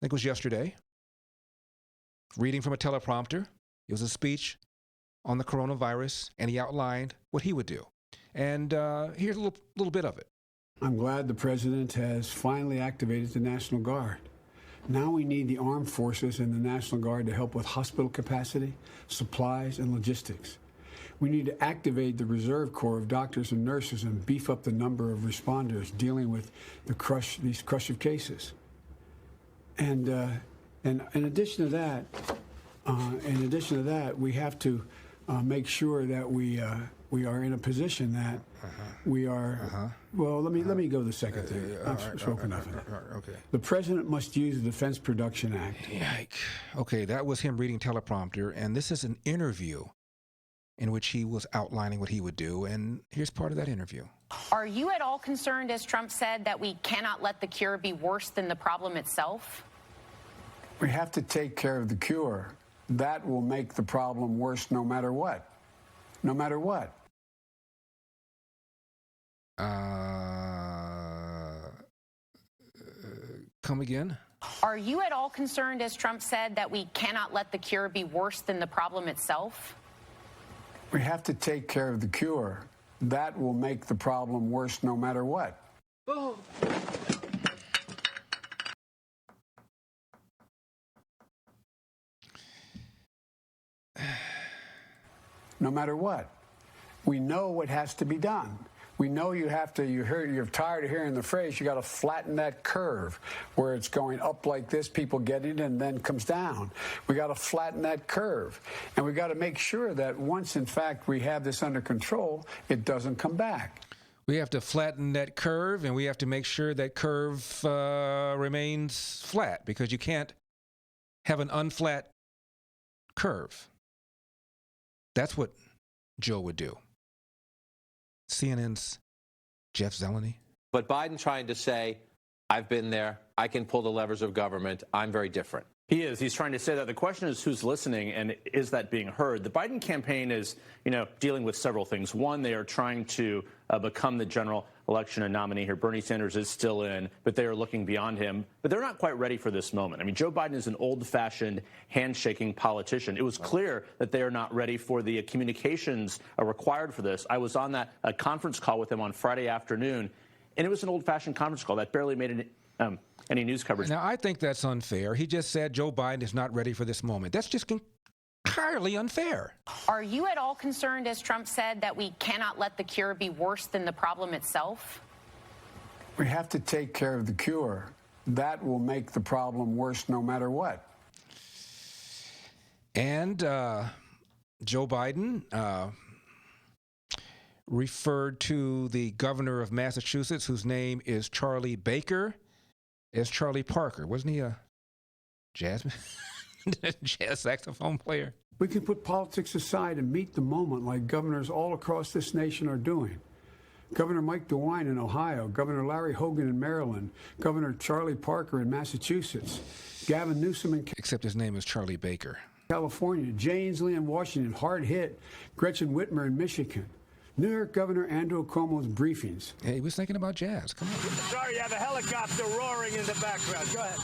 think it was yesterday, reading from a teleprompter. It was a speech on the coronavirus, and he outlined what he would do. And here's a little bit of it. I'm glad the president has finally activated the National Guard. Now we need the armed forces and the National Guard to help with hospital capacity, supplies, and logistics. We need to activate the Reserve Corps of doctors and nurses and beef up the number of responders dealing with these crush of cases. And in addition to that, we have to make sure that we are in a position that we are. Well, let me go to the second thing. I've spoken of it. Okay. The president must use the Defense Production Act. Yike. Okay, that was him reading teleprompter, and this is an interview in which he was outlining what he would do, and here's part of that interview. Are you at all concerned, as Trump said, that we cannot let the cure be worse than the problem itself? We have to take care of the cure. That will make the problem worse no matter what. No matter what. Come again? Are you at all concerned, as Trump said, that we cannot let the cure be worse than the problem itself? We have to take care of the cure. That will make the problem worse no matter what. Oh. No matter what. We know what has to be done. We know you have to, you're tired of hearing the phrase, you got to flatten that curve where it's going up like this, people get it, and then comes down. We got to flatten that curve. And we got to make sure that once, in fact, we have this under control, it doesn't come back. We have to flatten that curve, and we have to make sure that curve remains flat, because you can't have an unflat curve. That's what Joe would do. CNN's Jeff Zeleny. But Biden trying to say, I've been there, I can pull the levers of government, I'm very different. He is. He's trying to say that. The question is who's listening and is that being heard? The Biden campaign is, dealing with several things. One, they are trying to become the general election and nominee here. Bernie Sanders is still in, but they are looking beyond him. But they're not quite ready for this moment. I mean, Joe Biden is an old-fashioned handshaking politician. It was clear that they are not ready for the communications required for this. I was on that conference call with him on Friday afternoon, and it was an old-fashioned conference call that barely made any news coverage. Now, I think that's unfair. He just said Joe Biden is not ready for this moment. That's just entirely unfair. Are you at all concerned, as Trump said, that we cannot let the cure be worse than the problem itself? We have to take care of the cure. That will make the problem worse no matter what. And Joe Biden referred to the governor of Massachusetts, whose name is Charlie Baker, as Charlie Parker. Wasn't he a jazz saxophone player? We can put politics aside and meet the moment like governors all across this nation are doing. Governor Mike DeWine in Ohio, Governor Larry Hogan in Maryland, Governor Charlie Parker in Massachusetts, Gavin Newsom in Except his name is Charlie Baker. California, Jay Inslee in Washington, hard hit, Gretchen Whitmer in Michigan. New York Governor Andrew Cuomo's briefings. Hey, he was thinking about jazz. Come on. Sorry, you have a helicopter roaring in the background. Go ahead.